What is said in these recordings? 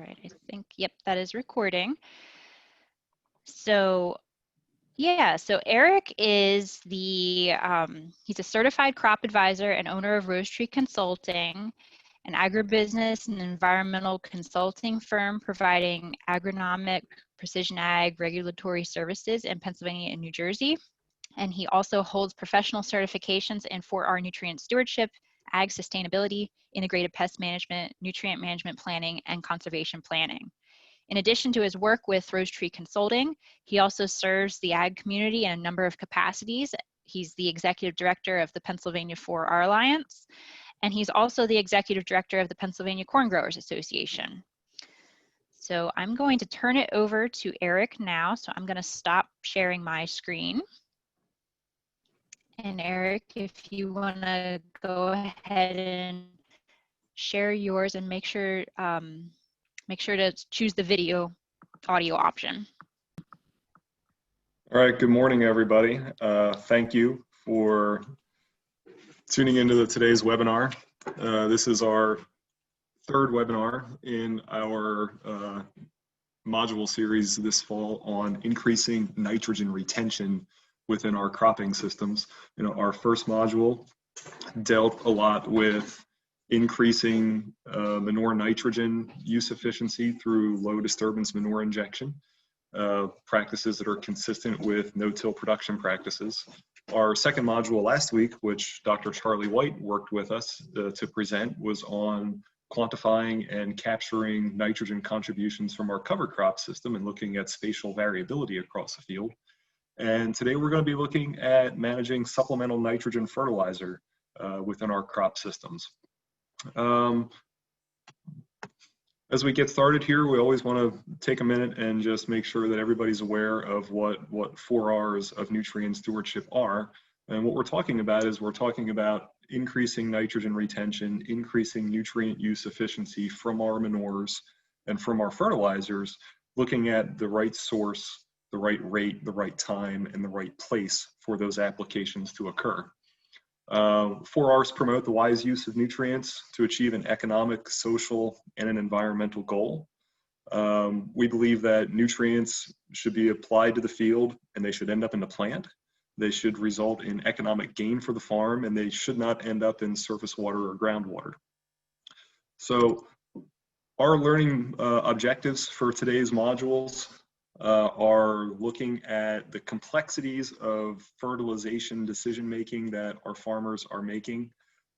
right, I think, yep, that is recording. So yeah, so Eric is he's a certified crop advisor and owner of Rosetree Consulting, an agribusiness and environmental consulting firm providing agronomic, precision ag, regulatory services in Pennsylvania and New Jersey. And he also holds professional certifications in 4R nutrient stewardship, ag sustainability, integrated pest management, nutrient management planning, and conservation planning. In addition to his work with Rosetree Consulting, he also serves the ag community in a number of capacities. He's the executive director of the Pennsylvania PA4R Alliance, and he's also the executive director of the Pennsylvania Corn Growers Association. So I'm going to turn it over to Eric now. So I'm going to stop sharing my screen. And Eric, if you want to go ahead and share yours and make sure to choose the video audio option. All right, good morning, everybody. Thank you for tuning into today's webinar. This is our third webinar in our module series this fall on increasing nitrogen retention within our cropping systems. Our first module dealt a lot with increasing manure nitrogen use efficiency through low disturbance manure injection, practices that are consistent with no-till production practices. Our second module last week, which Dr. Charlie White worked with us to present, was on quantifying and capturing nitrogen contributions from our cover crop system and looking at spatial variability across the field. And today we're going to be looking at managing supplemental nitrogen fertilizer within our crop systems. As we get started here, we always want to take a minute and just make sure that everybody's aware of what 4 R's of nutrient stewardship are. And what we're talking about is we're talking about increasing nitrogen retention, increasing nutrient use efficiency from our manures and from our fertilizers, looking at the right source, the right rate, the right time, and the right place for those applications to occur. 4 R's promote the wise use of nutrients to achieve an economic, social, and an environmental goal. We believe that nutrients should be applied to the field and they should end up in the plant. They should result in economic gain for the farm, and they should not end up in surface water or groundwater. So our learning objectives for today's modules are looking at the complexities of fertilization decision-making that our farmers are making,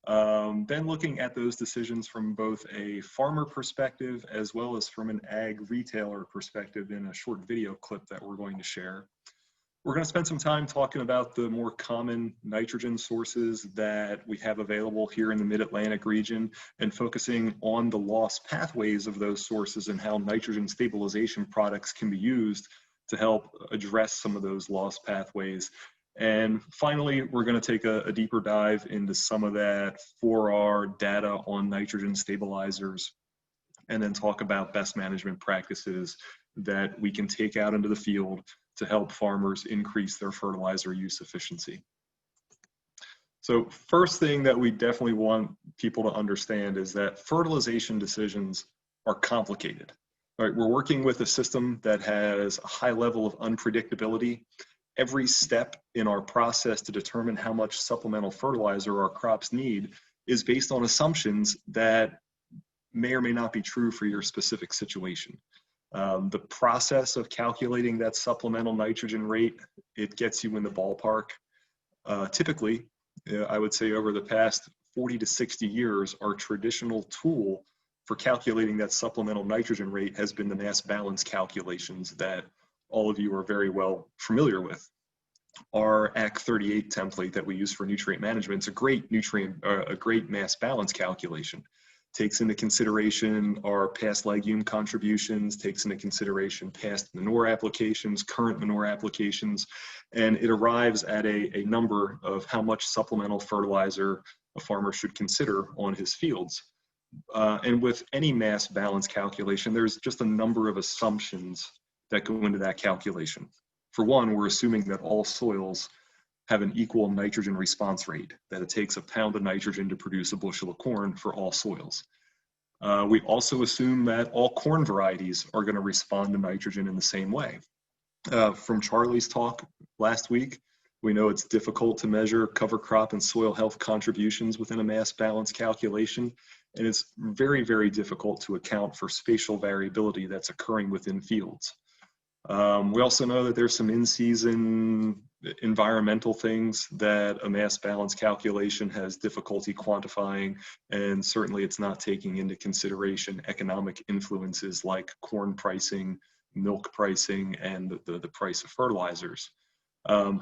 then looking at those decisions from both a farmer perspective as well as from an ag retailer perspective in a short video clip that we're going to share. We're going to spend some time talking about the more common nitrogen sources that we have available here in the Mid-Atlantic region and focusing on the loss pathways of those sources and how nitrogen stabilization products can be used to help address some of those loss pathways. And finally, we're going to take a deeper dive into some of that 4R data on nitrogen stabilizers and then talk about best management practices that we can take out into the field to help farmers increase their fertilizer use efficiency. So first thing that we definitely want people to understand is that fertilization decisions are complicated. Right? We're working with a system that has a high level of unpredictability. Every step in our process to determine how much supplemental fertilizer our crops need is based on assumptions that may or may not be true for your specific situation. The process of calculating that supplemental nitrogen rate, it gets you in the ballpark. Typically, I would say over the past 40 to 60 years, our traditional tool for calculating that supplemental nitrogen rate has been the mass balance calculations that all of you are very well familiar with. Our AC38 template that we use for nutrient management is a great mass balance calculation. Takes into consideration our past legume contributions, takes into consideration past manure applications, current manure applications, and it arrives at a number of how much supplemental fertilizer a farmer should consider on his fields. And with any mass balance calculation, there's just a number of assumptions that go into that calculation. For one, we're assuming that all soils have an equal nitrogen response rate, that it takes a pound of nitrogen to produce a bushel of corn for all soils. We also assume that all corn varieties are going to respond to nitrogen in the same way. From Charlie's talk last week, we know it's difficult to measure cover crop and soil health contributions within a mass balance calculation, and it's very, very difficult to account for spatial variability that's occurring within fields. We also know that there's some in-season environmental things that a mass balance calculation has difficulty quantifying, and certainly it's not taking into consideration economic influences like corn pricing, milk pricing, and the price of fertilizers.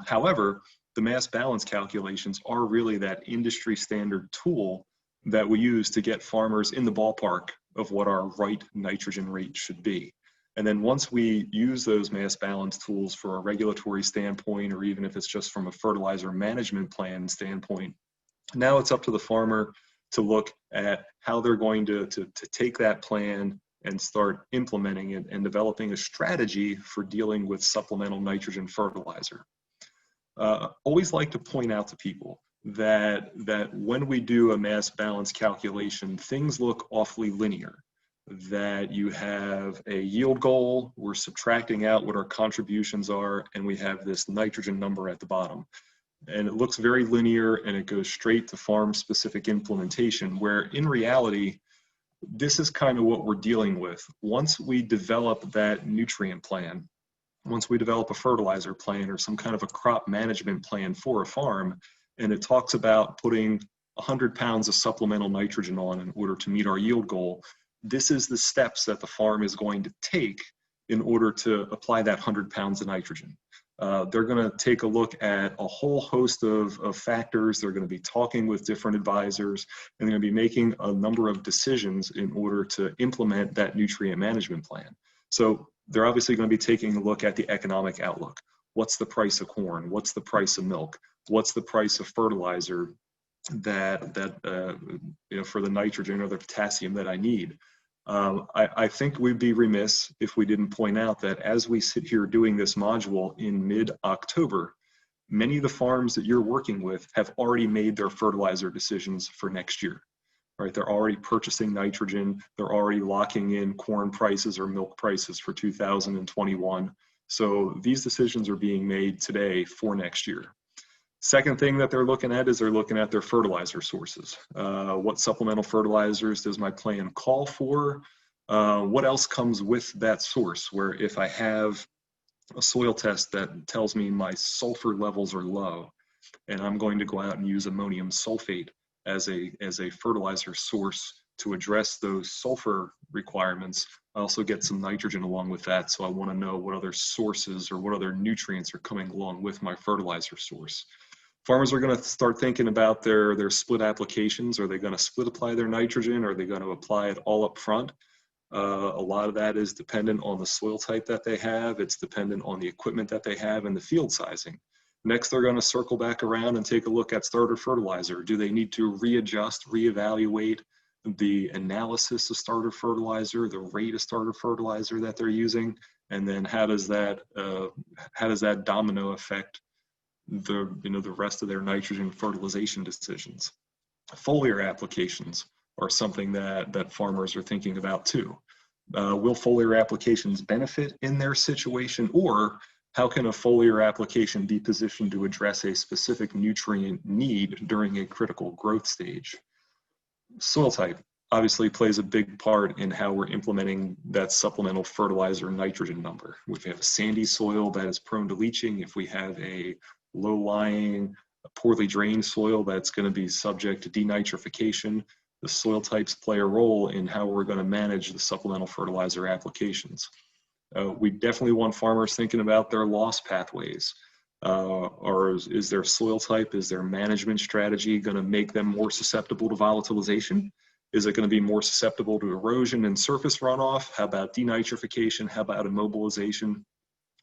However, the mass balance calculations are really that industry standard tool that we use to get farmers in the ballpark of what our right nitrogen rate should be. And then once we use those mass balance tools for a regulatory standpoint, or even if it's just from a fertilizer management plan standpoint, now it's up to the farmer to look at how they're going to take that plan and start implementing it and developing a strategy for dealing with supplemental nitrogen fertilizer. Always like to point out to people that when we do a mass balance calculation, things look awfully linear. That you have a yield goal, we're subtracting out what our contributions are, and we have this nitrogen number at the bottom. And it looks very linear, and it goes straight to farm-specific implementation, where in reality, this is kind of what we're dealing with. Once we develop that nutrient plan, once we develop a fertilizer plan or some kind of a crop management plan for a farm, and it talks about putting 100 pounds of supplemental nitrogen on in order to meet our yield goal, this is the steps that the farm is going to take in order to apply that 100 pounds of nitrogen. They're going to take a look at a whole host of factors. They're going to be talking with different advisors, and they're going to be making a number of decisions in order to implement that nutrient management plan. So they're obviously going to be taking a look at the economic outlook. What's the price of corn? What's the price of milk? What's the price of fertilizer for the nitrogen or the potassium that I need? I think we'd be remiss if we didn't point out that as we sit here doing this module in mid-October, many of the farms that you're working with have already made their fertilizer decisions for next year, right? They're already purchasing nitrogen. They're already locking in corn prices or milk prices for 2021. So these decisions are being made today for next year. Second thing that they're looking at is they're looking at their fertilizer sources. What supplemental fertilizers does my plan call for? What else comes with that source? Where if I have a soil test that tells me my sulfur levels are low, and I'm going to go out and use ammonium sulfate as a fertilizer source to address those sulfur requirements, I also get some nitrogen along with that. So I want to know what other sources or what other nutrients are coming along with my fertilizer source. Farmers are going to start thinking about their split applications. Are they going to split apply their nitrogen? Are they going to apply it all up front? A lot of that is dependent on the soil type that they have. It's dependent on the equipment that they have and the field sizing. Next, they're going to circle back around and take a look at starter fertilizer. Do they need to readjust, reevaluate the analysis of starter fertilizer, the rate of starter fertilizer that they're using? And then how does that domino affect the rest of their nitrogen fertilization decisions? Foliar applications are something that farmers are thinking about too. Will foliar applications benefit in their situation, or how can a foliar application be positioned to address a specific nutrient need during a critical growth stage? Soil type obviously plays a big part in how we're implementing that supplemental fertilizer nitrogen number. If we have a sandy soil that is prone to leaching, if we have a low-lying, poorly drained soil that's going to be subject to denitrification, the soil types play a role in how we're going to manage the supplemental fertilizer applications. We definitely want farmers thinking about their loss pathways. Or is their soil type, is their management strategy going to make them more susceptible to volatilization? Is it going to be more susceptible to erosion and surface runoff? How about denitrification? How about immobilization?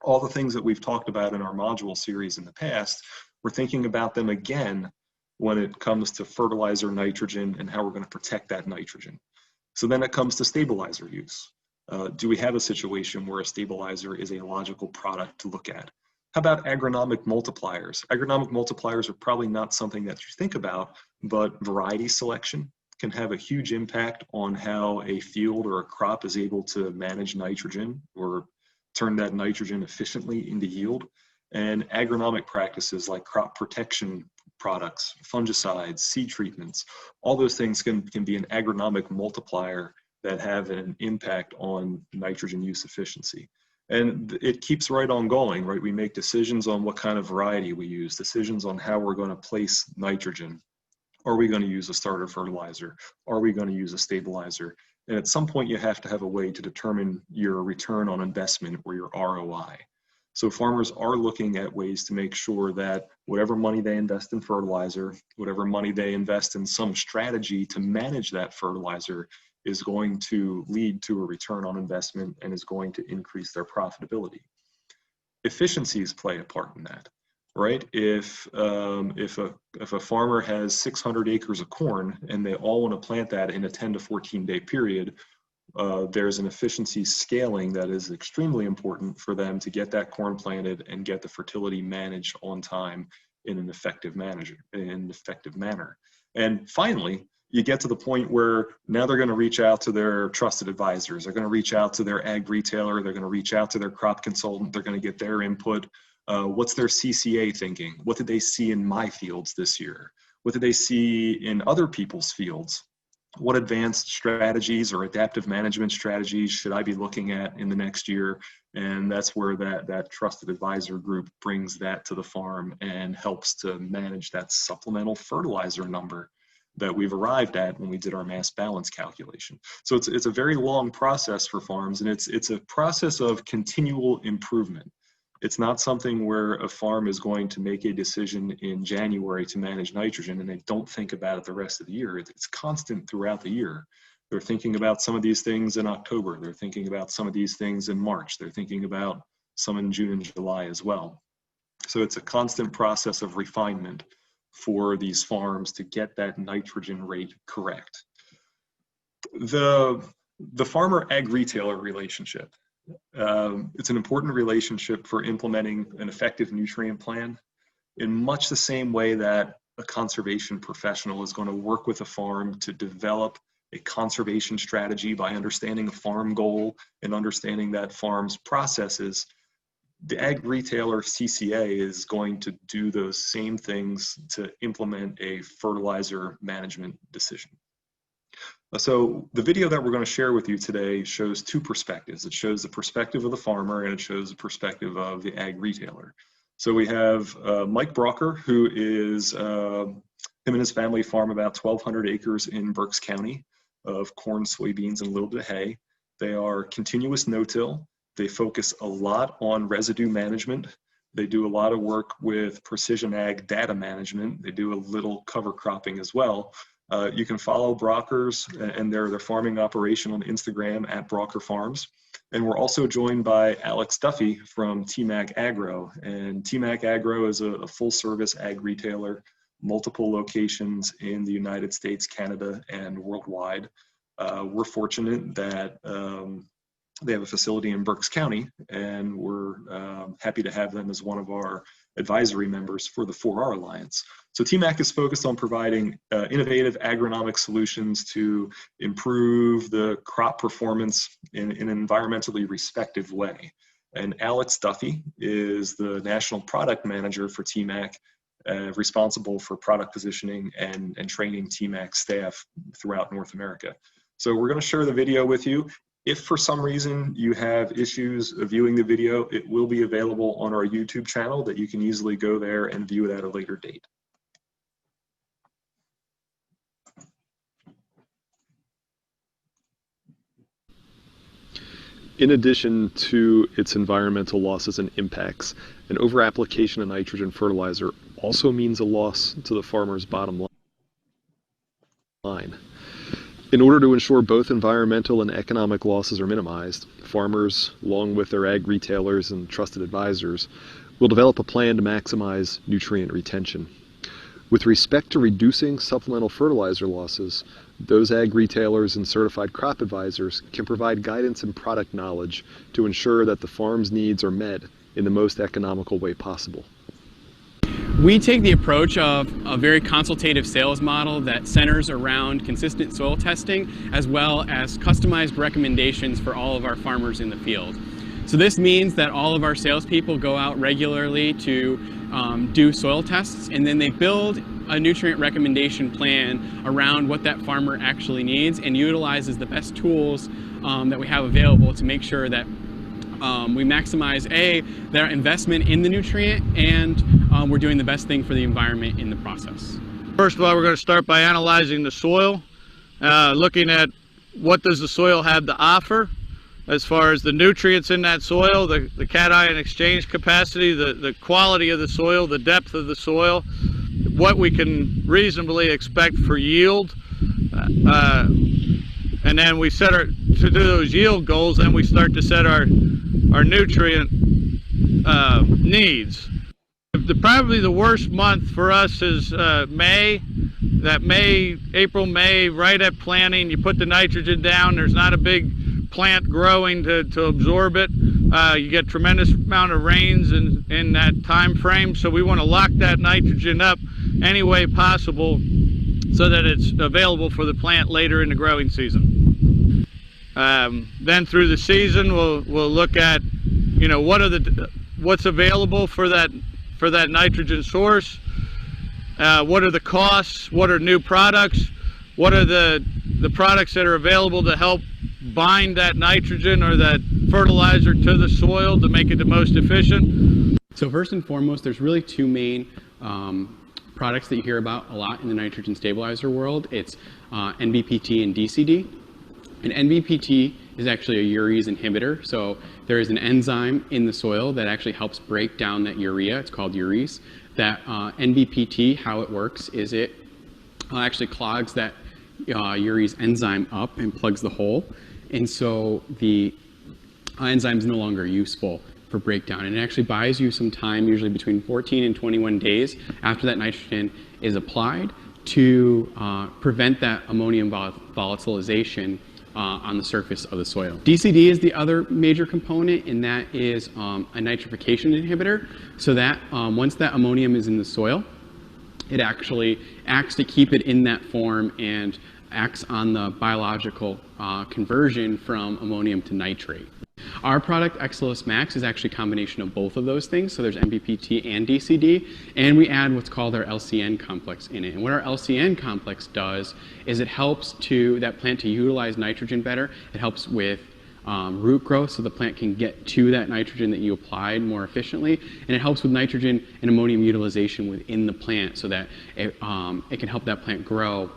All the things that we've talked about in our module series in the past, we're thinking about them again when it comes to fertilizer nitrogen and how we're going to protect that nitrogen. So then it comes to stabilizer use. Do we have a situation where a stabilizer is a logical product to look at? How about agronomic multipliers? Agronomic multipliers are probably not something that you think about, but variety selection, can have a huge impact on how a field or a crop is able to manage nitrogen or turn that nitrogen efficiently into yield. And agronomic practices like crop protection products, fungicides, seed treatments, all those things can be an agronomic multiplier that have an impact on nitrogen use efficiency. And it keeps right on going, right? We make decisions on what kind of variety we use, decisions on how we're going to place nitrogen. Are we going to use a starter fertilizer? Are we going to use a stabilizer? And at some point, you have to have a way to determine your return on investment or your ROI. So farmers are looking at ways to make sure that whatever money they invest in fertilizer, whatever money they invest in some strategy to manage that fertilizer is going to lead to a return on investment and is going to increase their profitability. Efficiencies play a part in that, right? If a farmer has 600 acres of corn and they all want to plant that in a 10 to 14 day period, there's an efficiency scaling that is extremely important for them to get that corn planted and get the fertility managed on time in an effective manner. And finally, you get to the point where now they're going to reach out to their trusted advisors. They're going to reach out to their ag retailer. They're going to reach out to their crop consultant. They're going to get their input. What's their CCA thinking? What did they see in my fields this year? What did they see in other people's fields? What advanced strategies or adaptive management strategies should I be looking at in the next year? And that's where that trusted advisor group brings that to the farm and helps to manage that supplemental fertilizer number that we've arrived at when we did our mass balance calculation. So it's a very long process for farms, and it's a process of continual improvement. It's not something where a farm is going to make a decision in January to manage nitrogen and they don't think about it the rest of the year. It's constant throughout the year. They're thinking about some of these things in October. They're thinking about some of these things in March. They're thinking about some in June and July as well. So it's a constant process of refinement for these farms to get that nitrogen rate correct. The farmer ag retailer relationship. It's an important relationship for implementing an effective nutrient plan in much the same way that a conservation professional is going to work with a farm to develop a conservation strategy by understanding a farm goal and understanding that farm's processes. The ag retailer CCA is going to do those same things to implement a fertilizer management decision. So the video that we're going to share with you today shows two perspectives. It shows the perspective of the farmer and it shows the perspective of the ag retailer. So we have Mike Brocker, who is, him and his family farm about 1,200 acres in Berks County of corn, soybeans, and a little bit of hay. They are continuous no-till. They focus a lot on residue management. They do a lot of work with precision ag data management. They do a little cover cropping as well. You can follow Brockers and their farming operation on Instagram at Brocker Farms. And we're also joined by Alex Duffy from TMAC Agro. And TMAC Agro is a full service ag retailer, multiple locations in the United States, Canada, and worldwide. We're fortunate that they have a facility in Berks County, and we're happy to have them as one of our advisory members for the 4R Alliance. So TMAC is focused on providing innovative agronomic solutions to improve the crop performance in an environmentally respective way. And Alex Duffy is the National Product Manager for TMAC, responsible for product positioning and training TMAC staff throughout North America. So we're going to share the video with you. If for some reason you have issues viewing the video, it will be available on our YouTube channel that you can easily go there and view it at a later date. In addition to its environmental losses and impacts, an overapplication of nitrogen fertilizer also means a loss to the farmer's bottom line. In order to ensure both environmental and economic losses are minimized, farmers, along with their ag retailers and trusted advisors, will develop a plan to maximize nutrient retention. With respect to reducing supplemental fertilizer losses, those ag retailers and certified crop advisors can provide guidance and product knowledge to ensure that the farm's needs are met in the most economical way possible. We take the approach of a very consultative sales model that centers around consistent soil testing as well as customized recommendations for all of our farmers in the field. So this means that all of our salespeople go out regularly to do soil tests, and then they build a nutrient recommendation plan around what that farmer actually needs and utilizes the best tools that we have available to make sure that we maximize their investment in the nutrient, and we're doing the best thing for the environment in the process. First of all, we're going to start by analyzing the soil, looking at what does the soil have to offer as far as the nutrients in that soil, the cation exchange capacity, the quality of the soil, the depth of the soil, what we can reasonably expect for yield. And then we set to do those yield goals, then we start to set our nutrient needs. Probably the worst month for us is May. April, May, right at planting, you put the nitrogen down, there's not a big plant growing to absorb it. You get tremendous amount of rains in that time frame, so we want to lock that nitrogen up any way possible so that it's available for the plant later in the growing season. Then through the season, we'll look at, you know, what's available for that nitrogen source. What are the costs? What are new products? What are the products that are available to help bind that nitrogen or that fertilizer to the soil to make it the most efficient? So first and foremost, there's really two main products that you hear about a lot in the nitrogen stabilizer world. It's NBPT and DCD. And NBPT is actually a urease inhibitor. So there is an enzyme in the soil that actually helps break down that urea. It's called urease. That NBPT, how it works is it actually clogs that urease enzyme up and plugs the hole. And so the enzyme is no longer useful for breakdown. And it actually buys you some time, usually between 14 and 21 days after that nitrogen is applied, to prevent that ammonium volatilization on the surface of the soil. DCD is the other major component, and that is a nitrification inhibitor. So that once that ammonium is in the soil, it actually acts to keep it in that form and acts on the biological conversion from ammonium to nitrate. Our product, Excelos Max, is actually a combination of both of those things. So there's NBPT and DCD, and we add what's called our LCN complex in it. And what our LCN complex does is it helps that plant to utilize nitrogen better. It helps with root growth, so the plant can get to that nitrogen that you applied more efficiently, and it helps with nitrogen and ammonium utilization within the plant so that it can help that plant grow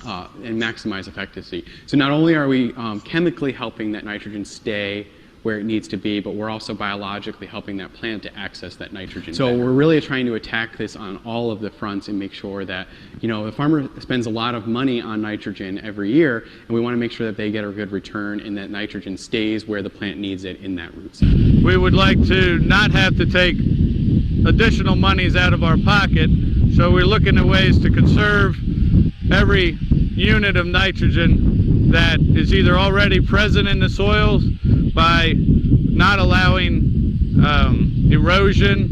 and maximize efficiency. So not only are we chemically helping that nitrogen stay where it needs to be, but we're also biologically helping that plant to access that nitrogen. So we're really trying to attack this on all of the fronts and make sure that, you know, the farmer spends a lot of money on nitrogen every year, and we want to make sure that they get a good return and that nitrogen stays where the plant needs it in that root zone. We would like to not have to take additional monies out of our pocket, so we're looking at ways to conserve every unit of nitrogen that is either already present in the soils by not allowing erosion,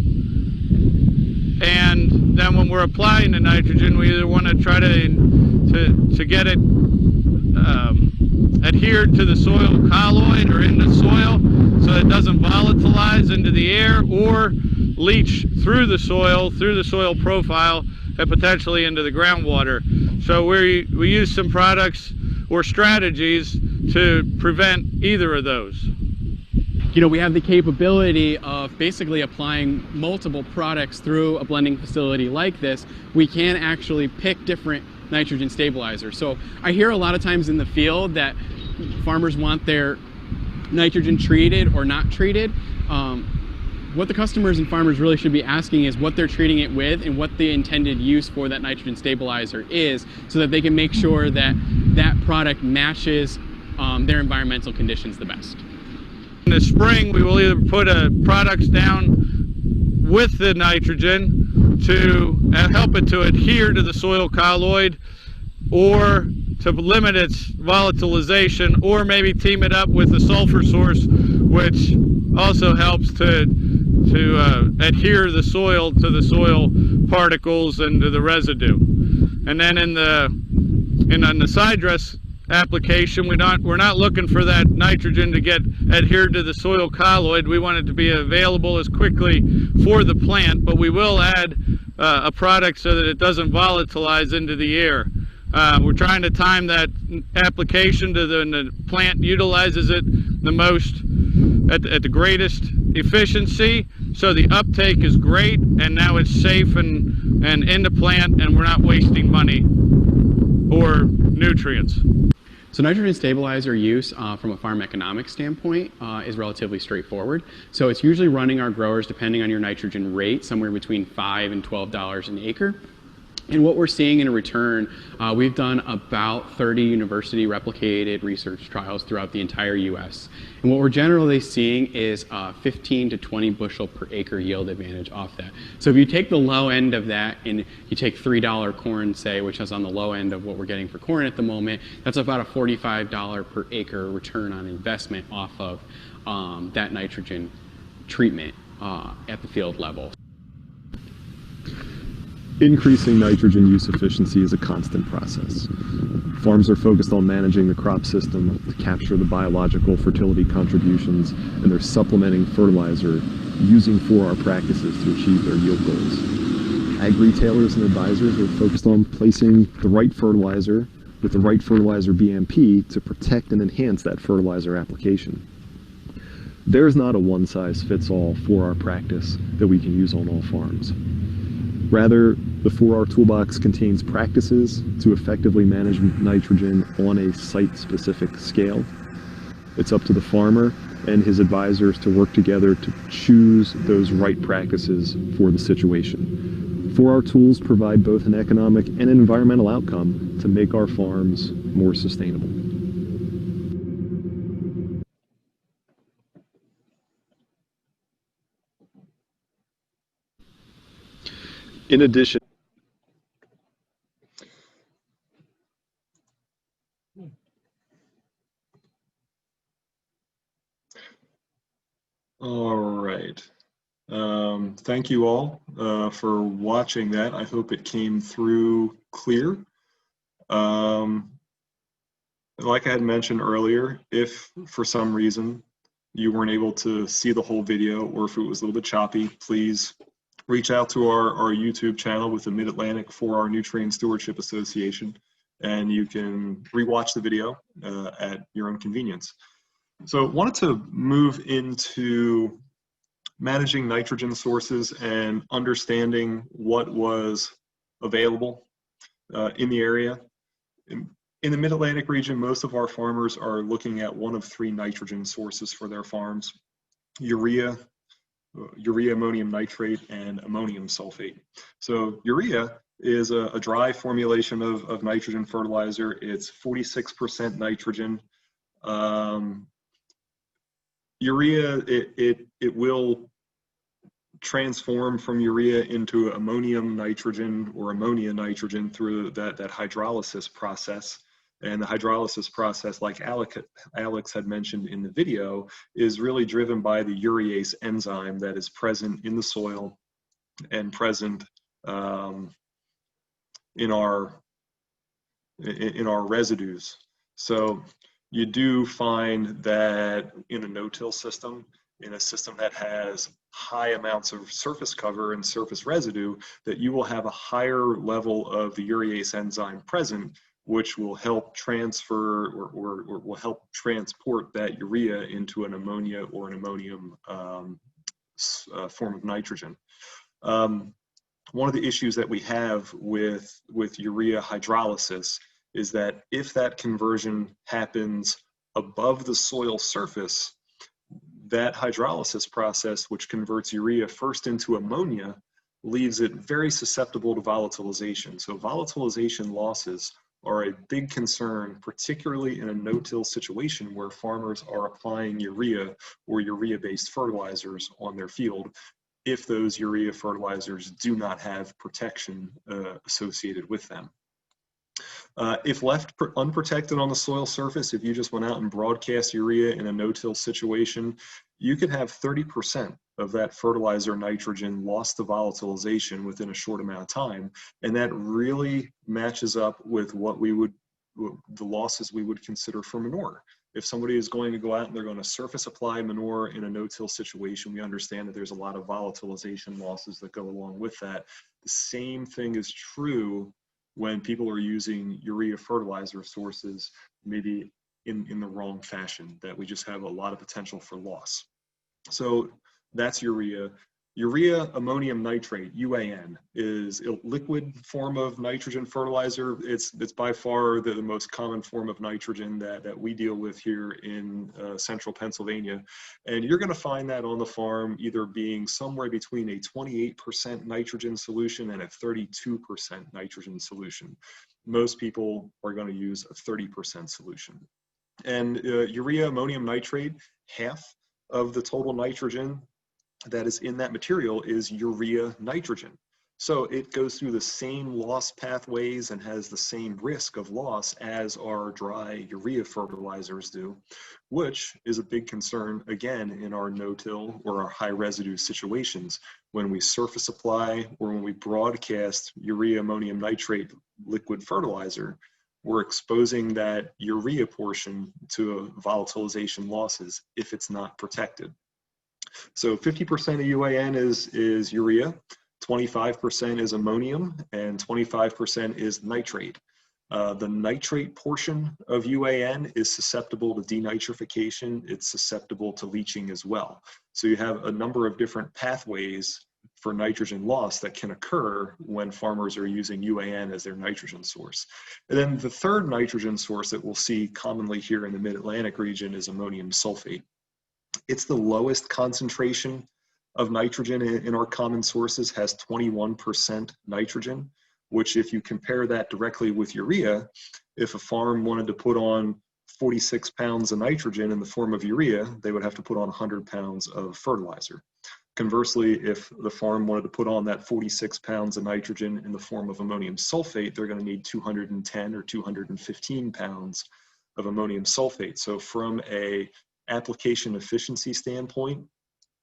and then when we're applying the nitrogen, we either want to try to get it adhered to the soil colloid or in the soil so it doesn't volatilize into the air or leach through the soil profile and potentially into the groundwater. So we use some products or strategies to prevent either of those. You know, we have the capability of basically applying multiple products through a blending facility like this. We can actually pick different nitrogen stabilizers. So I hear a lot of times in the field that farmers want their nitrogen treated or not treated. What the customers and farmers really should be asking is what they're treating it with and what the intended use for that nitrogen stabilizer is, so that they can make sure that that product matches their environmental conditions the best. In the spring, we will either put products down with the nitrogen to help it to adhere to the soil colloid, or to limit its volatilization, or maybe team it up with the sulfur source, which also helps to to adhere the soil to the soil particles and to the residue. And then on the side dress application, we're not looking for that nitrogen to get adhered to the soil colloid. We want it to be available as quickly for the plant, but we will add a product so that it doesn't volatilize into the air. We're trying to time that application to the plant utilizes it the most at the greatest efficiency, so the uptake is great, and now it's safe and in the plant, and we're not wasting money or nutrients. So nitrogen stabilizer use from a farm economic standpoint is relatively straightforward. So it's usually running our growers, depending on your nitrogen rate, somewhere between $5 and $12 an acre. And what we're seeing in return, we've done about 30 university replicated research trials throughout the entire US. And what we're generally seeing is 15 to 20 bushel per acre yield advantage off that. So if you take the low end of that and you take $3 corn, say, which is on the low end of what we're getting for corn at the moment, that's about a $45 per acre return on investment off of that nitrogen treatment at the field level. Increasing nitrogen use efficiency is a constant process. Farms are focused on managing the crop system to capture the biological fertility contributions, and they're supplementing fertilizer using 4R practices to achieve their yield goals. Ag retailers and advisors are focused on placing the right fertilizer with the right fertilizer BMP to protect and enhance that fertilizer application. There's not a one-size-fits-all 4R practice that we can use on all farms. Rather, the 4R toolbox contains practices to effectively manage nitrogen on a site-specific scale. It's up to the farmer and his advisors to work together to choose those right practices for the situation. 4R tools provide both an economic and an environmental outcome to make our farms more sustainable. In addition, all right. Thank you all for watching that. I hope it came through clear. Like I had mentioned earlier, if for some reason you weren't able to see the whole video, or if it was a little bit choppy, please reach out to our YouTube channel with the Mid-Atlantic 4R Nutrient Stewardship Association, and you can rewatch the video at your own convenience. So I wanted to move into managing nitrogen sources and understanding what was available in the area. In the Mid-Atlantic region, most of our farmers are looking at one of 3 nitrogen sources for their farms: urea, ammonium nitrate, and ammonium sulfate. So urea is a dry formulation of nitrogen fertilizer. It's 46% nitrogen. Urea, it will transform from urea into ammonium nitrogen or ammonia nitrogen through that hydrolysis process. And the hydrolysis process, like Alex had mentioned in the video, is really driven by the urease enzyme that is present in the soil and present in our residues. So you do find that in a no-till system, in a system that has high amounts of surface cover and surface residue, that you will have a higher level of the urease enzyme present, which will help transfer or will help transport that urea into an ammonia or an ammonium form of nitrogen. One of the issues that we have with urea hydrolysis is that if that conversion happens above the soil surface, that hydrolysis process, which converts urea first into ammonia, leaves it very susceptible to volatilization. So volatilization losses are a big concern, particularly in a no-till situation where farmers are applying urea or urea-based fertilizers on their field, if those urea fertilizers do not have protection associated with them. If left unprotected on the soil surface, if you just went out and broadcast urea in a no-till situation, you could have 30% of that fertilizer nitrogen lost to volatilization within a short amount of time. And that really matches up with what the losses we would consider for manure. If somebody is going to go out and they're going to surface apply manure in a no-till situation, we understand that there's a lot of volatilization losses that go along with that. The same thing is true when people are using urea fertilizer sources, maybe in the wrong fashion, that we just have a lot of potential for loss. So that's urea. Urea ammonium nitrate, UAN, is a liquid form of nitrogen fertilizer. It's by far the most common form of nitrogen that we deal with here in central Pennsylvania. And you're going to find that on the farm either being somewhere between a 28% nitrogen solution and a 32% nitrogen solution. Most people are going to use a 30% solution. And urea ammonium nitrate, half of the total nitrogen that is in that material is urea nitrogen. So it goes through the same loss pathways and has the same risk of loss as our dry urea fertilizers do, which is a big concern, again, in our no-till or our high residue situations. When we surface apply or when we broadcast urea ammonium nitrate liquid fertilizer, we're exposing that urea portion to volatilization losses if it's not protected. So 50% of UAN is urea, 25% is ammonium, and 25% is nitrate. The nitrate portion of UAN is susceptible to denitrification. It's susceptible to leaching as well. So you have a number of different pathways for nitrogen loss that can occur when farmers are using UAN as their nitrogen source. And then the third nitrogen source that we'll see commonly here in the Mid-Atlantic region is ammonium sulfate. It's the lowest concentration of nitrogen in our common sources, has 21% nitrogen, which if you compare that directly with urea, if a farm wanted to put on 46 pounds of nitrogen in the form of urea, they would have to put on 100 pounds of fertilizer. Conversely, if the farm wanted to put on that 46 pounds of nitrogen in the form of ammonium sulfate, they're going to need 210 or 215 pounds of ammonium sulfate. So from a application efficiency standpoint,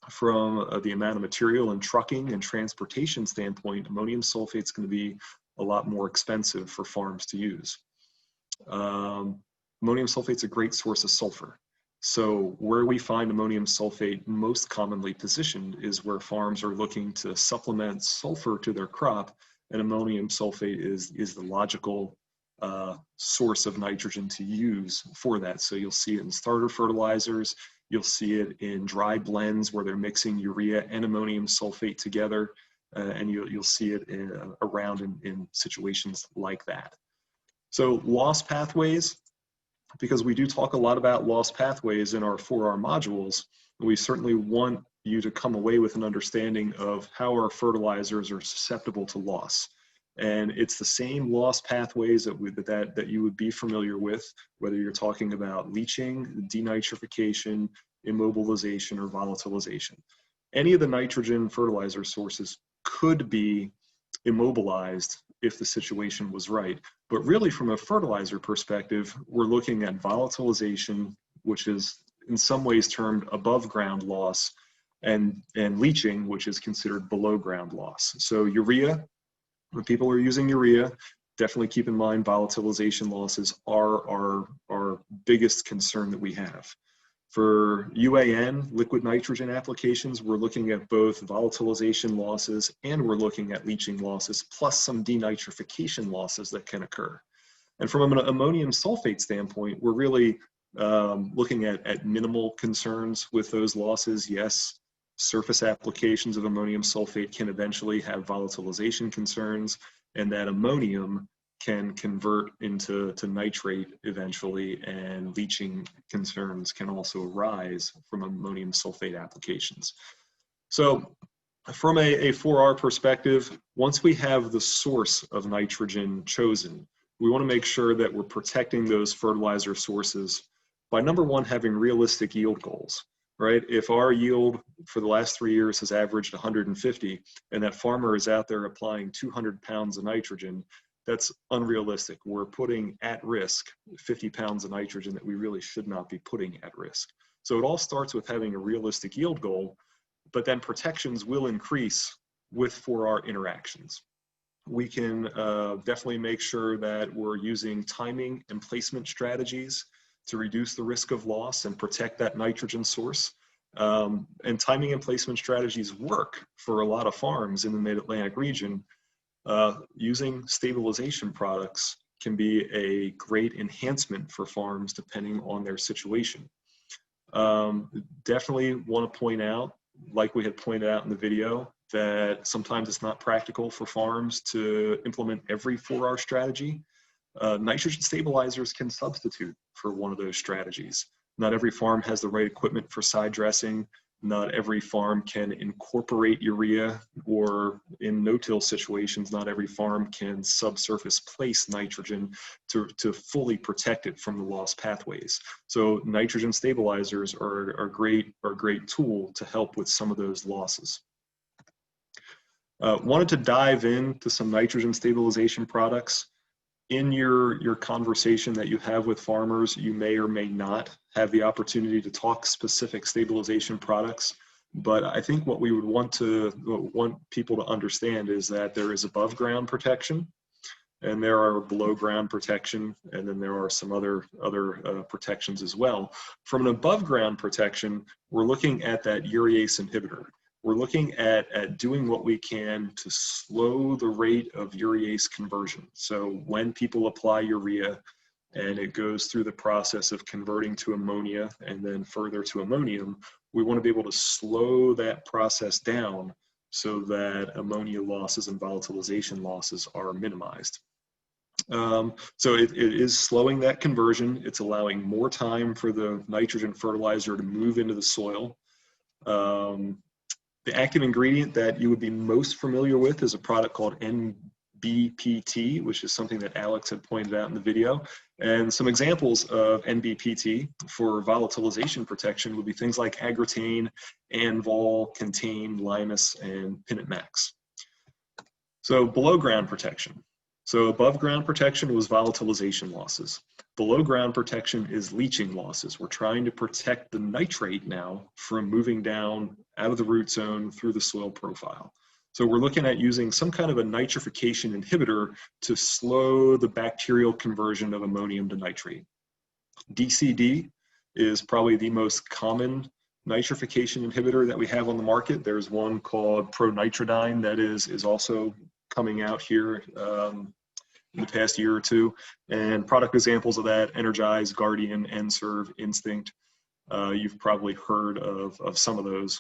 from the amount of material and trucking and transportation standpoint, ammonium sulfate is going to be a lot more expensive for farms to use. Ammonium sulfate is a great source of sulfur. So where we find ammonium sulfate most commonly positioned is where farms are looking to supplement sulfur to their crop, and ammonium sulfate is the logical source of nitrogen to use for that. So you'll see it in starter fertilizers, you'll see it in dry blends where they're mixing urea and ammonium sulfate together, and you'll see it around in situations like that. So loss pathways, because we do talk a lot about loss pathways in our 4R modules, we certainly want you to come away with an understanding of how our fertilizers are susceptible to loss. And it's the same loss pathways that you would be familiar with, whether you're talking about leaching, denitrification, immobilization, or volatilization. Any of the nitrogen fertilizer sources could be immobilized if the situation was right. But really from a fertilizer perspective, we're looking at volatilization, which is in some ways termed above ground loss, and leaching, which is considered below ground loss. So urea, when people are using urea, definitely keep in mind volatilization losses are our biggest concern that we have. For UAN, liquid nitrogen applications, we're looking at both volatilization losses and we're looking at leaching losses, plus some denitrification losses that can occur. And from an ammonium sulfate standpoint, we're really looking at minimal concerns with those losses. Yes, surface applications of ammonium sulfate can eventually have volatilization concerns, and that ammonium can convert into nitrate eventually, and leaching concerns can also arise from ammonium sulfate applications. So from a 4R perspective, once we have the source of nitrogen chosen, we want to make sure that we're protecting those fertilizer sources by, number one, having realistic yield goals. Right? If our yield for the last 3 years has averaged 150 and that farmer is out there applying 200 pounds of nitrogen, that's unrealistic. We're putting at risk 50 pounds of nitrogen that we really should not be putting at risk. So it all starts with having a realistic yield goal. but then protections will increase with 4R interactions. We can definitely make sure that we're using timing and placement strategies to reduce the risk of loss and protect that nitrogen source. And timing and placement strategies work for a lot of farms in the Mid-Atlantic region. Using stabilization products can be a great enhancement for farms depending on their situation. Definitely want to point out, like we had pointed out in the video, that sometimes it's not practical for farms to implement every 4R strategy. Nitrogen stabilizers can substitute for one of those strategies. Not every farm has the right equipment for side dressing. Not every farm can incorporate urea, or in no-till situations, not every farm can subsurface place nitrogen to fully protect it from the loss pathways. So nitrogen stabilizers are a great tool to help with some of those losses. Wanted to dive into some nitrogen stabilization products. In your conversation that you have with farmers, you may or may not have the opportunity to talk specific stabilization products, but I think what we would want people to understand is that there is above ground protection, and there are below ground protection, and then there are some other protections as well. From an above ground protection, we're looking at that urease inhibitor. We're looking at doing what we can to slow the rate of urease conversion. So when people apply urea and it goes through the process of converting to ammonia and then further to ammonium, we want to be able to slow that process down so that ammonia losses and volatilization losses are minimized. So it is slowing that conversion. It's allowing more time for the nitrogen fertilizer to move into the soil. The active ingredient that you would be most familiar with is a product called NBPT, which is something that Alex had pointed out in the video. And some examples of NBPT for volatilization protection would be things like Agritane, Anvol, Contain, Limus, and Pinnet Max. So below ground protection. So above ground protection was volatilization losses. Below ground protection is leaching losses. We're trying to protect the nitrate now from moving down out of the root zone through the soil profile. So we're looking at using some kind of a nitrification inhibitor to slow the bacterial conversion of ammonium to nitrate. DCD is probably the most common nitrification inhibitor that we have on the market. There's one called Pronitrodine that is also coming out here in the past year or two, and product examples of that: Energize, Guardian, Enserve, Instinct. You've probably heard of some of those.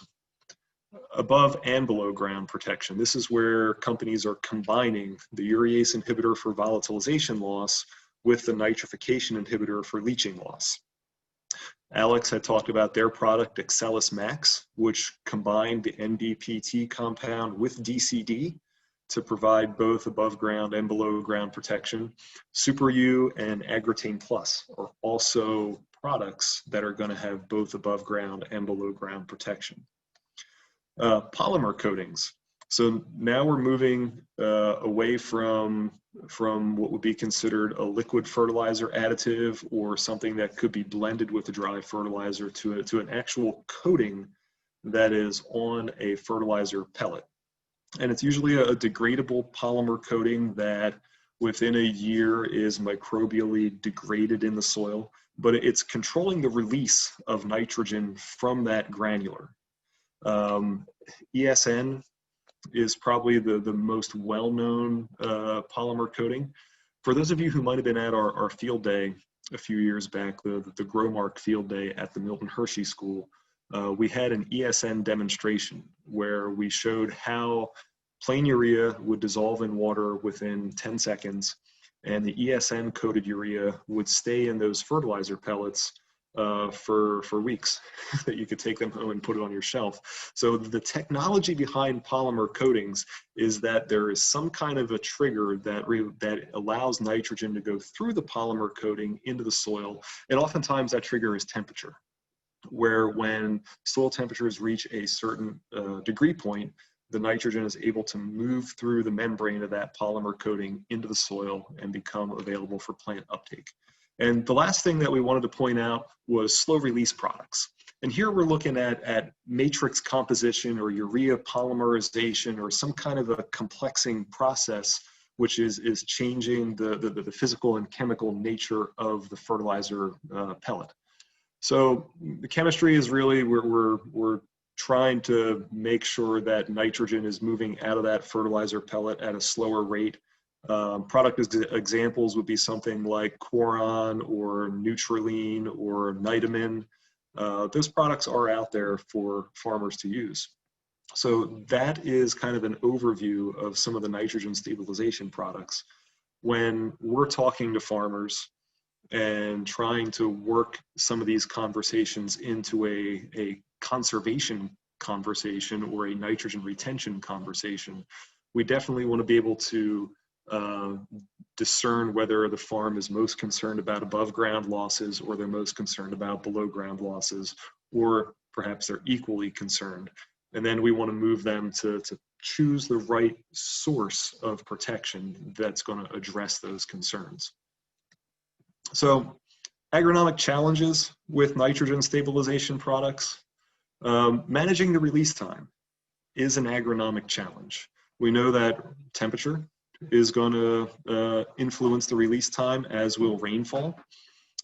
Above and below ground protection. This is where companies are combining the urease inhibitor for volatilization loss with the nitrification inhibitor for leaching loss. Alex had talked about their product, Excelis Max, which combined the NBPT compound with DCD to provide both above ground and below ground protection. Super U and Agritane Plus are also products that are going to have both above ground and below ground protection. Polymer coatings. So now we're moving away from what would be considered a liquid fertilizer additive or something that could be blended with a dry fertilizer to an actual coating that is on a fertilizer pellet. And it's usually a degradable polymer coating that within a year is microbially degraded in the soil, but it's controlling the release of nitrogen from that granular. ESN is probably the most well-known polymer coating. For those of you who might have been at our field day a few years back, the Growmark field day at the Milton Hershey School, we had an ESN demonstration where we showed how plain urea would dissolve in water within 10 seconds, and the ESN coated urea would stay in those fertilizer pellets for weeks, that you could take them home and put it on your shelf. So the technology behind polymer coatings is that there is some kind of a trigger that allows nitrogen to go through the polymer coating into the soil, and oftentimes that trigger is temperature, where when soil temperatures reach a certain degree point, the nitrogen is able to move through the membrane of that polymer coating into the soil and become available for plant uptake. And the last thing that we wanted to point out was slow release products. And here we're looking at matrix composition or urea polymerization or some kind of a complexing process, which is changing the physical and chemical nature of the fertilizer pellet. So the chemistry is really, we're trying to make sure that nitrogen is moving out of that fertilizer pellet at a slower rate. Product examples would be something like Quoron or Nutriline or Nitamin. Those products are out there for farmers to use. So that is kind of an overview of some of the nitrogen stabilization products. When we're talking to farmers and trying to work some of these conversations into a conservation conversation or a nitrogen retention conversation, we definitely want to be able to discern whether the farm is most concerned about above ground losses or they're most concerned about below ground losses, or perhaps they're equally concerned. And then we want to move them to choose the right source of protection that's going to address those concerns. So agronomic challenges with nitrogen stabilization products. Managing the release time is an agronomic challenge. We know that temperature is going to influence the release time, as will rainfall.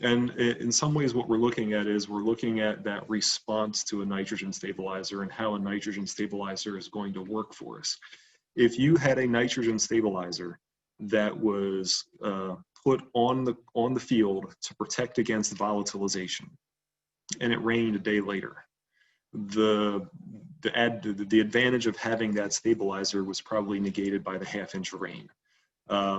And in some ways what we're looking at is we're looking at that response to a nitrogen stabilizer and how a nitrogen stabilizer is going to work for us. If you had a nitrogen stabilizer that was put on the field to protect against volatilization, and it rained a day later, the advantage of having that stabilizer was probably negated by the half-inch of rain.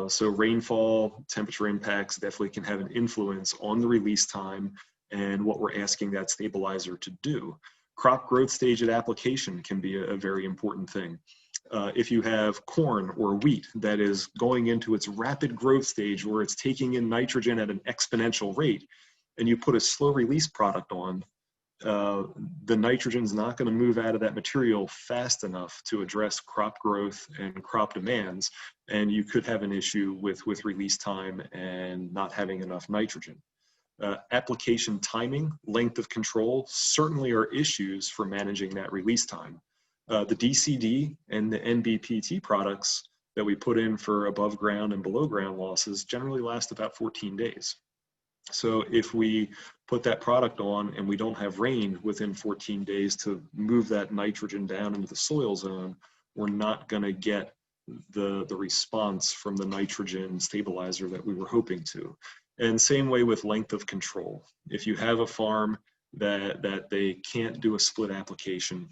So rainfall, temperature impacts definitely can have an influence on the release time and what we're asking that stabilizer to do. Crop growth stage at application can be a very important thing. If you have corn or wheat that is going into its rapid growth stage where it's taking in nitrogen at an exponential rate, and you put a slow release product on, the nitrogen is not going to move out of that material fast enough to address crop growth and crop demands, and you could have an issue with release time and not having enough nitrogen. Application timing, length of control certainly are issues for managing that release time. The DCD and the NBPT products that we put in for above ground and below ground losses generally last about 14 days. So if we put that product on and we don't have rain within 14 days to move that nitrogen down into the soil zone, we're not going to get the response from the nitrogen stabilizer that we were hoping to. And same way with length of control. If you have a farm that they can't do a split application,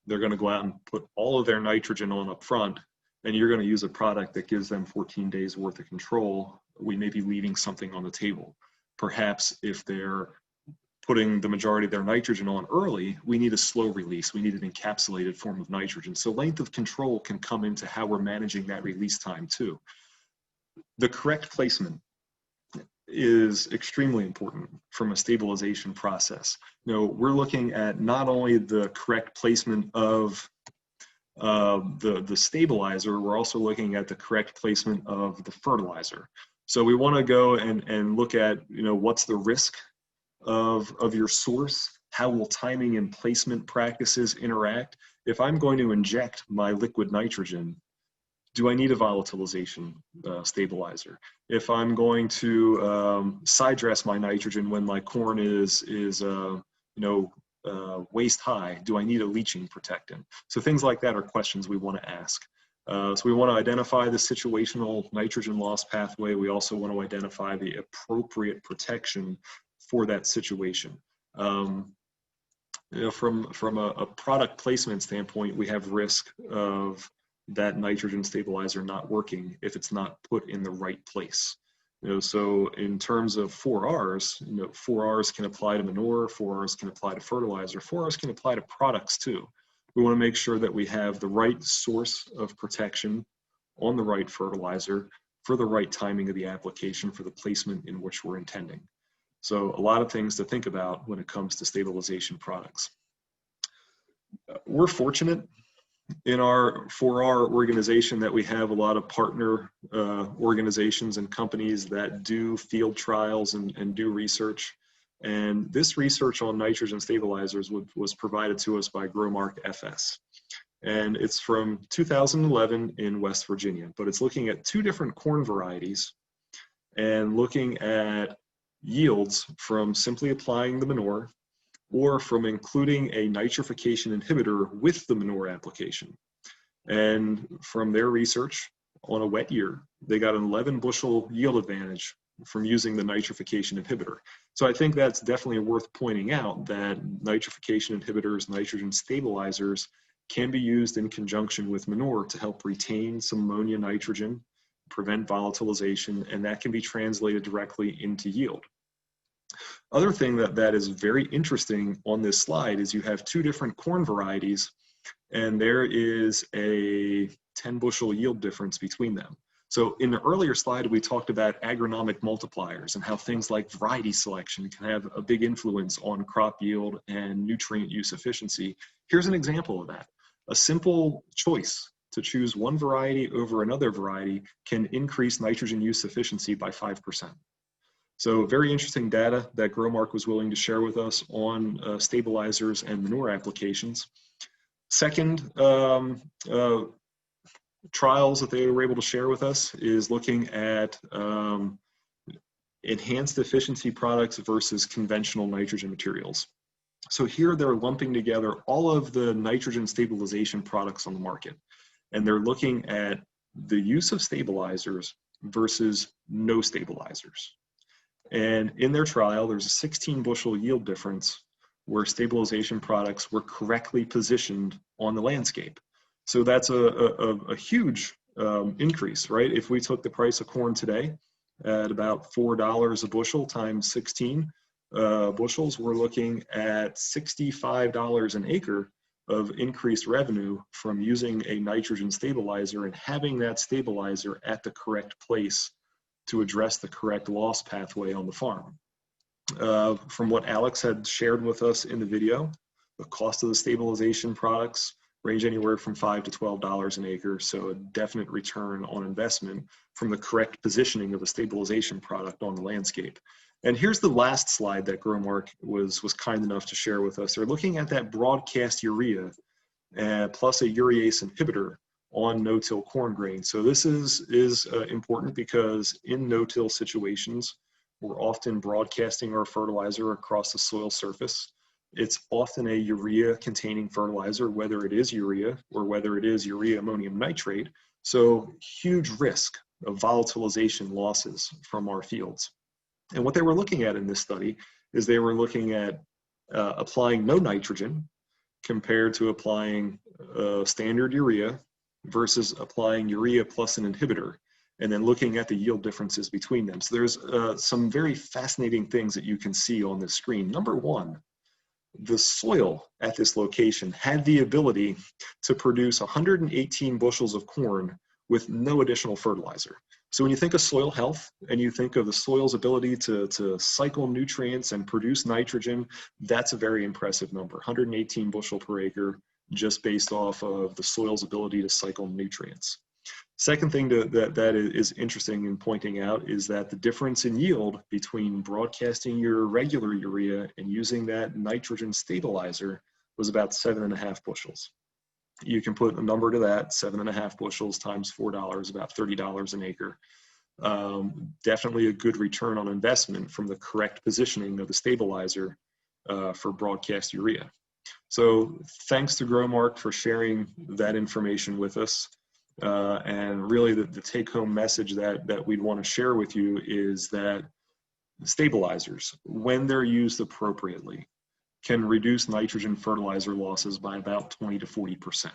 they're going to go out and put all of their nitrogen on up front, and you're going to use a product that gives them 14 days worth of control. We may be leaving something on the table. Perhaps if they're putting the majority of their nitrogen on early, we need a slow release. We need an encapsulated form of nitrogen. So length of control can come into how we're managing that release time too. The correct placement is extremely important from a stabilization process. You know, we're looking at not only the correct placement of the stabilizer, we're also looking at the correct placement of the fertilizer. So we want to go and look at, you know, what's the risk of your source? How will timing and placement practices interact? If I'm going to inject my liquid nitrogen, do I need a volatilization stabilizer? If I'm going to side dress my nitrogen when my corn is waist high, do I need a leaching protectant? So things like that are questions we want to ask. So we want to identify the situational nitrogen loss pathway. We also want to identify the appropriate protection for that situation. You know, from a product placement standpoint, we have risk of that nitrogen stabilizer not working if it's not put in the right place. You know, so in terms of 4Rs, you know, 4Rs can apply to manure, 4Rs can apply to fertilizer, 4Rs can apply to products too. We want to make sure that we have the right source of protection on the right fertilizer for the right timing of the application for the placement in which we're intending. So a lot of things to think about when it comes to stabilization products. We're fortunate in our 4R organization that we have a lot of partner organizations and companies that do field trials and do research. And this research on nitrogen stabilizers was provided to us by Agronomic FS. And it's from 2011 in West Virginia, but it's looking at 2 different corn varieties and looking at yields from simply applying the manure or from including a nitrification inhibitor with the manure application. And from their research on a wet year, they got an 11 bushel yield advantage from using the nitrification inhibitor. So I think that's definitely worth pointing out that nitrification inhibitors, nitrogen stabilizers, can be used in conjunction with manure to help retain some ammonia nitrogen, prevent volatilization, and that can be translated directly into yield. Other thing that is very interesting on this slide is you have 2 different corn varieties, and there is a 10 bushel yield difference between them. So in the earlier slide, we talked about agronomic multipliers and how things like variety selection can have a big influence on crop yield and nutrient use efficiency. Here's an example of that. A simple choice to choose one variety over another variety can increase nitrogen use efficiency by 5%. So very interesting data that Agronomic was willing to share with us on stabilizers and manure applications. Second, trials that they were able to share with us is looking at enhanced efficiency products versus conventional nitrogen materials. So here they're lumping together all of the nitrogen stabilization products on the market, and they're looking at the use of stabilizers versus no stabilizers. And in their trial, there's a 16 bushel yield difference where stabilization products were correctly positioned on the landscape. So that's a huge increase, right? If we took the price of corn today at about $4 a bushel times 16 bushels, we're looking at $65 an acre of increased revenue from using a nitrogen stabilizer and having that stabilizer at the correct place to address the correct loss pathway on the farm. From what Alex had shared with us in the video, the cost of the stabilization products range anywhere from $5 to $12 an acre, so a definite return on investment from the correct positioning of a stabilization product on the landscape. And here's the last slide that Agronomic was kind enough to share with us. They're looking at that broadcast urea plus a urease inhibitor on no-till corn grain. So this is important because in no-till situations, we're often broadcasting our fertilizer across the soil surface. It's often a urea-containing fertilizer, whether it is urea or whether it is urea ammonium nitrate. So huge risk of volatilization losses from our fields. And what they were looking at in this study is they were looking at applying no nitrogen compared to applying standard urea versus applying urea plus an inhibitor, and then looking at the yield differences between them. So there's some very fascinating things that you can see on this screen. Number one, the soil at this location had the ability to produce 118 bushels of corn with no additional fertilizer. So when you think of soil health and you think of the soil's ability to cycle nutrients and produce nitrogen, that's a very impressive number, 118 bushel per acre, just based off of the soil's ability to cycle nutrients. Second thing that is interesting in pointing out is that the difference in yield between broadcasting your regular urea and using that nitrogen stabilizer was about 7.5 bushels. You can put a number to that, 7.5 bushels times $4, about $30 an acre. Definitely a good return on investment from the correct positioning of the stabilizer for broadcast urea. So thanks to Agronomic for sharing that information with us. And really the take-home message that we'd want to share with you is that stabilizers, when they're used appropriately, can reduce nitrogen fertilizer losses by about 20 to 40%.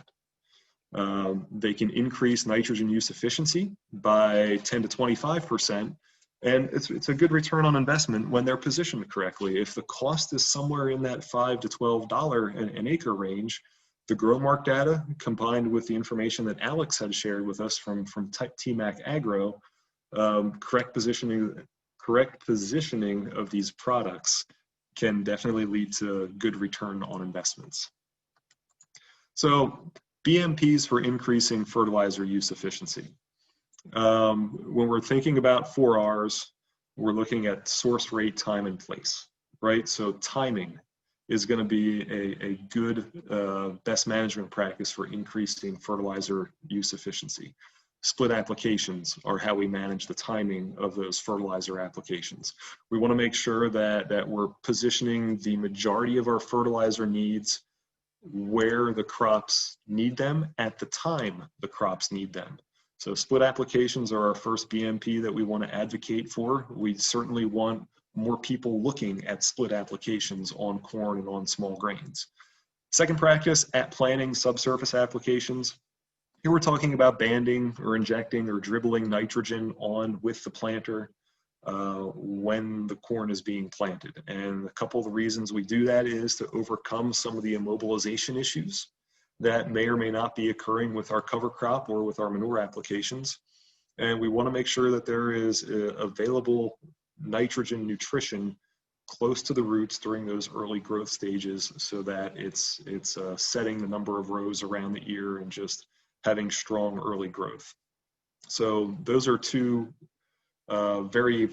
They can increase nitrogen use efficiency by 10 to 25%, and it's a good return on investment when they're positioned correctly. If the cost is somewhere in that $5 to $12 an acre range, the Agronomic data combined with the information that Alex had shared with us from TMAC Agro, correct positioning of these products can definitely lead to good return on investments. So BMPs for increasing fertilizer use efficiency. When we're thinking about 4Rs, we're looking at source, rate, time, and place. right? So timing is going to be a good best management practice for increasing fertilizer use efficiency. Split applications are how we manage the timing of those fertilizer applications. We want to make sure that we're positioning the majority of our fertilizer needs where the crops need them at the time the crops need them. So split applications are our first BMP that we want to advocate for. We certainly want more people looking at split applications on corn and on small grains. Second practice, at planting subsurface applications. Here we're talking about banding or injecting or dribbling nitrogen on with the planter when the corn is being planted. And a couple of the reasons we do that is to overcome some of the immobilization issues that may or may not be occurring with our cover crop or with our manure applications. And we want to make sure that there is available nitrogen nutrition close to the roots during those early growth stages, so that it's setting the number of rows around the ear and just having strong early growth. So those are two very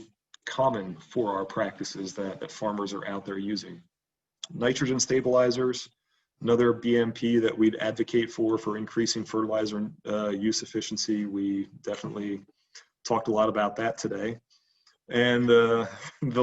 common 4R practices that farmers are out there using. Nitrogen stabilizers, another BMP that we'd advocate for increasing fertilizer use efficiency. We definitely talked a lot about that today. And the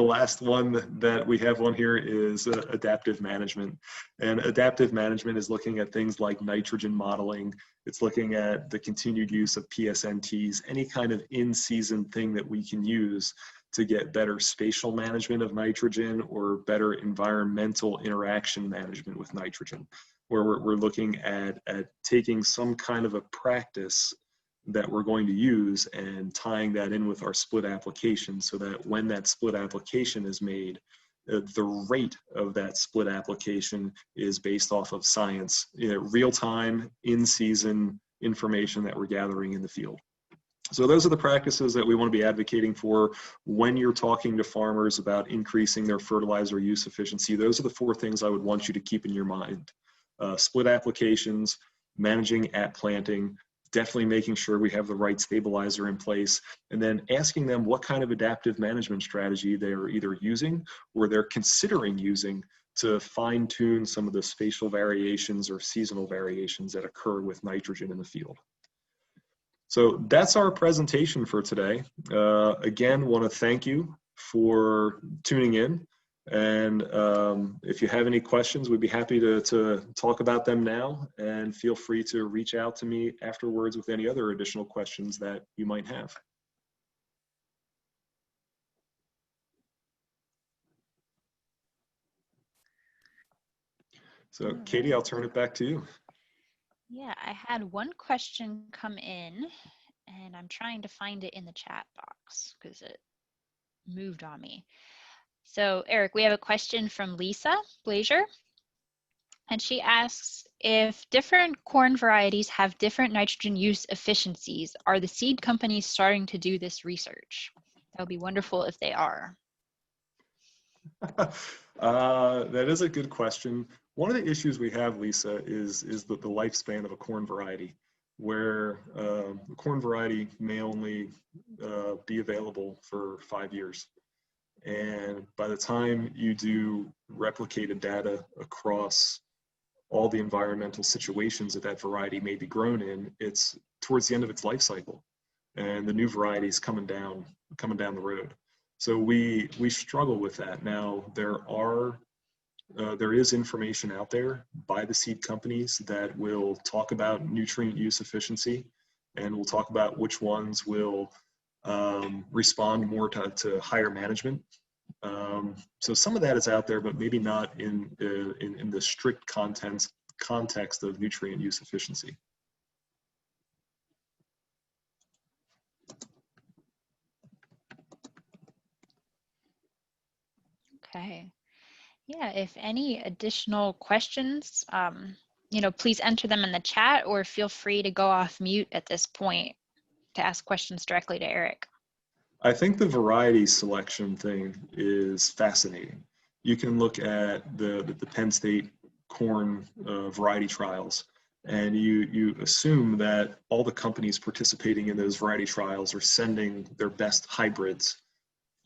last one that we have on here is adaptive management. And adaptive management is looking at things like nitrogen modeling. It's looking at the continued use of PSNTs, any kind of in-season thing that we can use to get better spatial management of nitrogen or better environmental interaction management with nitrogen, where we're looking at taking some kind of a practice that we're going to use and tying that in with our split application, so that when that split application is made, the rate of that split application is based off of science, real-time, in-season information that we're gathering in the field. So those are the practices that we want to be advocating for when you're talking to farmers about increasing their fertilizer use efficiency. Those are the 4 things I would want you to keep in your mind. Split applications, managing at planting, definitely making sure we have the right stabilizer in place, and then asking them what kind of adaptive management strategy they're either using or they're considering using to fine-tune some of the spatial variations or seasonal variations that occur with nitrogen in the field. So that's our presentation for today. Again, want to thank you for tuning in. And if you have any questions, we'd be happy to talk about them now, and feel free to reach out to me afterwards with any other additional questions that you might have. So Katie, I'll turn it back to you. Yeah, I had one question come in, and I'm trying to find it in the chat box because it moved on me. So Eric, we have a question from Lisa Blazer, and she asks, if different corn varieties have different nitrogen use efficiencies, are the seed companies starting to do this research? That would be wonderful if they are. That is a good question. One of the issues we have, Lisa, is the lifespan of a corn variety, where the corn variety may only be available for 5 years. And by the time you do replicated data across all the environmental situations that variety may be grown in, it's towards the end of its life cycle, and the new variety is coming down the road. So we struggle with that. Now there is information out there by the seed companies that will talk about nutrient use efficiency, and we'll talk about which ones will respond more to higher management. So some of that is out there, but maybe not in the strict context of nutrient use efficiency. Okay. Yeah, if any additional questions, please enter them in the chat, or feel free to go off mute at this point to ask questions directly to Eric. I think the variety selection thing is fascinating. You can look at the Penn State corn variety trials, and you assume that all the companies participating in those variety trials are sending their best hybrids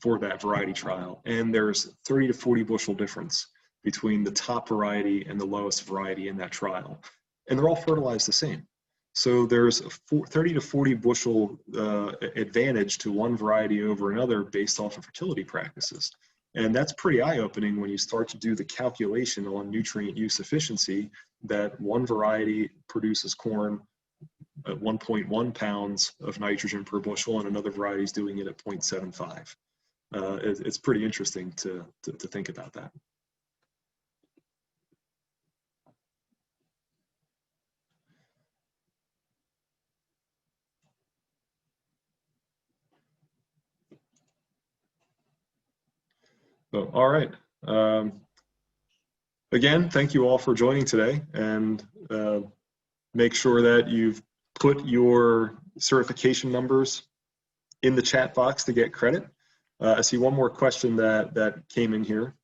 for that variety trial. And there's 30 to 40 bushel difference between the top variety and the lowest variety in that trial. And they're all fertilized the same. So there's a 30 to 40 bushel advantage to one variety over another based off of fertility practices. And that's pretty eye-opening when you start to do the calculation on nutrient use efficiency, that one variety produces corn at 1.1 pounds of nitrogen per bushel and another variety is doing it at 0.75. It's pretty interesting to think about that. So, all right. Again, thank you all for joining today, and make sure that you've put your certification numbers in the chat box to get credit. I see one more question that came in here.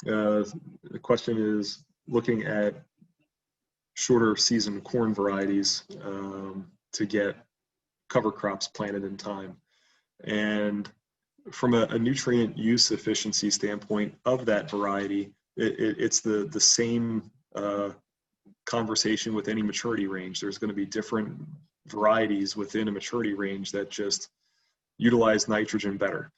The question is looking at shorter season corn varieties to get cover crops planted in time. And from a nutrient use efficiency standpoint of that variety, it's the same conversation with any maturity range. There's going to be different varieties within a maturity range that just utilize nitrogen better.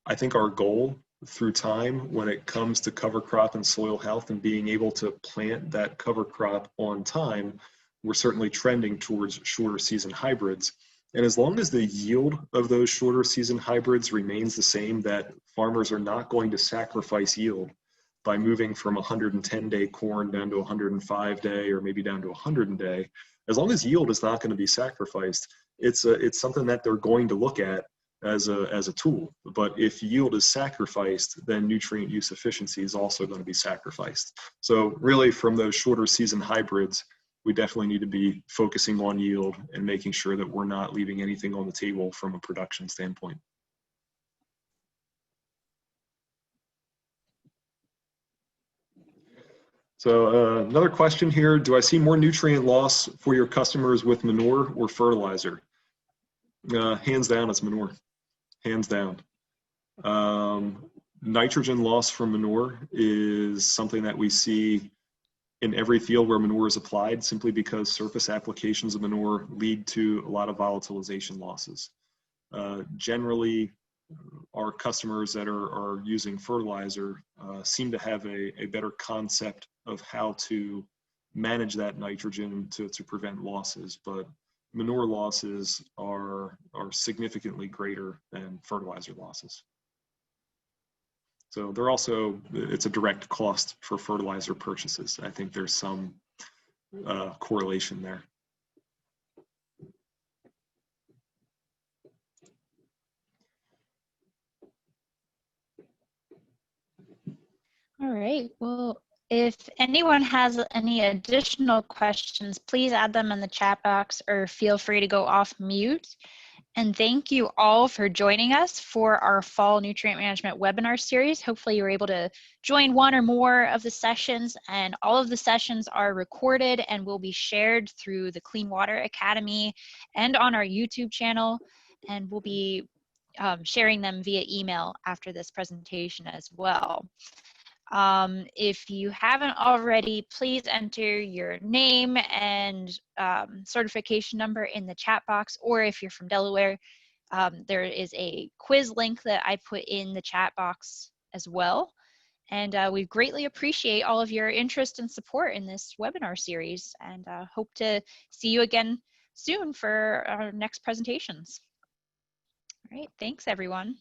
I think our goal through time when it comes to cover crop and soil health and being able to plant that cover crop on time, we're certainly trending towards shorter season hybrids. And as long as the yield of those shorter season hybrids remains the same, that farmers are not going to sacrifice yield by moving from 110-day corn down to 105-day or maybe down to 100-day, as long as yield is not going to be sacrificed, it's something that they're going to look at as a tool. But if yield is sacrificed, then nutrient use efficiency is also going to be sacrificed. So really, from those shorter season hybrids, we definitely need to be focusing on yield and making sure that we're not leaving anything on the table from a production standpoint. So another question here, do I see more nutrient loss for your customers with manure or fertilizer? Hands down, it's manure, hands down. Nitrogen loss from manure is something that we see in every field where manure is applied, simply because surface applications of manure lead to a lot of volatilization losses. Generally, our customers that are using fertilizer seem to have a better concept of how to manage that nitrogen to prevent losses, but manure losses are significantly greater than fertilizer losses. So they're also, it's a direct cost for fertilizer purchases. I think there's some correlation there. All right, well, if anyone has any additional questions, please add them in the chat box or feel free to go off mute. And thank you all for joining us for our fall nutrient management webinar series. Hopefully you were able to join one or more of the sessions, and all of the sessions are recorded and will be shared through the Clean Water Academy and on our YouTube channel. And we'll be sharing them via email after this presentation as well. If you haven't already, please enter your name and certification number in the chat box, or if you're from Delaware, there is a quiz link that I put in the chat box as well. And we greatly appreciate all of your interest and support in this webinar series, and hope to see you again soon for our next presentations. All right, thanks everyone.